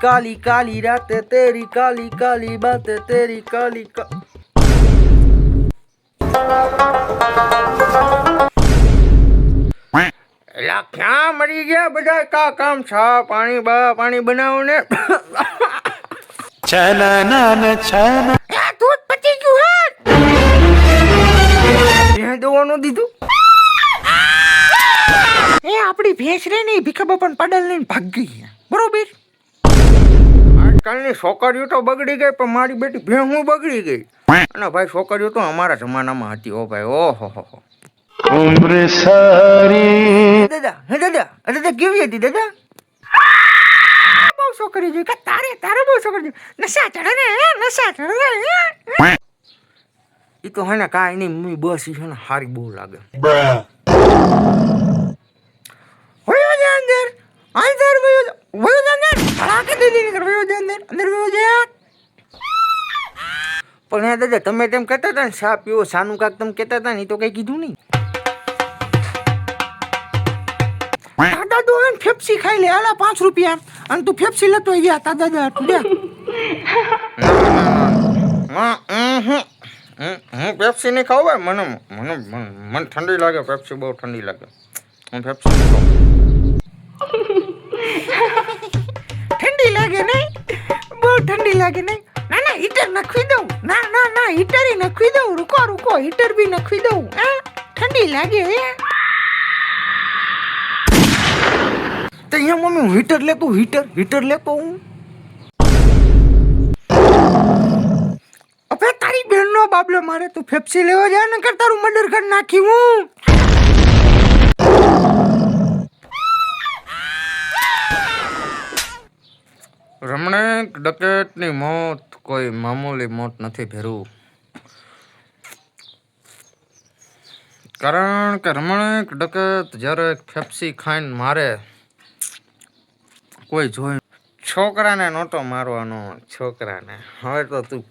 काली काली रातें तेरी काली काली बातें तेरी काली एला क्या मरी गया बजाय का काम छा पानी बनाओ ने छना ना छना दूध पची क्यों है ये દવાનું દીધું એ આપણી ભેંસ રે ને ભીખા બાપાને પાડલ લઈને ભાગ ગઈ બરોબર આજકાલની છોકરીઓ તો બગડી ગઈ પણ મારી બેટી ભેંસ હું બગડી ગઈ અને ભાઈ છોકરીઓ તો અમારા જમાનામાં હતી ઓ ભાઈ ઓહો હો ઉમ્ર સારી દાદા કેવી હતી દાદા બહુ છોકરી જોઈ કે તારે બહુ છોકરી નશા ચડે ને નશા ચડે એ તો હે ને કાંઈ નહીં મમ્મી બસ છે ને હારી બહુ લાગે વયો જા અંદર વયો જા અંદર ધડાકે દીધી નીકળ વયો જા અંદર વયો જા પણ હે દાદા તમે તેમ કહેતા હતા ને ચા પીવો સાનું કાક તમે કહેતા હતા ને એ તો કઈ કીધું નહીં દાદા તો એને ફેપ્સી ખાઈ લે આલા 5 રૂપિયા અને તું ફેપ્સી લેતો ગયા તા દાદા તું દે હું પેપ્સી નહીં ખાવ ભાઈ મને ઠંડી લાગે પેપ્સી બહુ ઠંડી લાગે હું પેપ્સી નહીં ખાઉં ઠંડી લાગે નહીં બહુ ઠંડી લાગે નહીં ના હીટર નખવી દઉં ના હીટર નખવી દઉં રૂકો હીટર બી નખવી દઉં ઠંડી લાગે તો અહીંયા મમ્મી હું હીટર લેતો હું અબે તારી બહેનનો બાબલો મારે તું ફેપ્સી લેવા જા ને કર તારું મર્ડર કરી નાખી હું રમણેક ડકેટની મોત કોઈ મામૂલી મોત નથી ભેરું કારણ કે રમણેક ડકેત જ્યારે ફેપ્સી ખાઈને મારે કોઈ જોઈ છોકરાને નહોતો મારવાનો છોકરાને હવે તો તું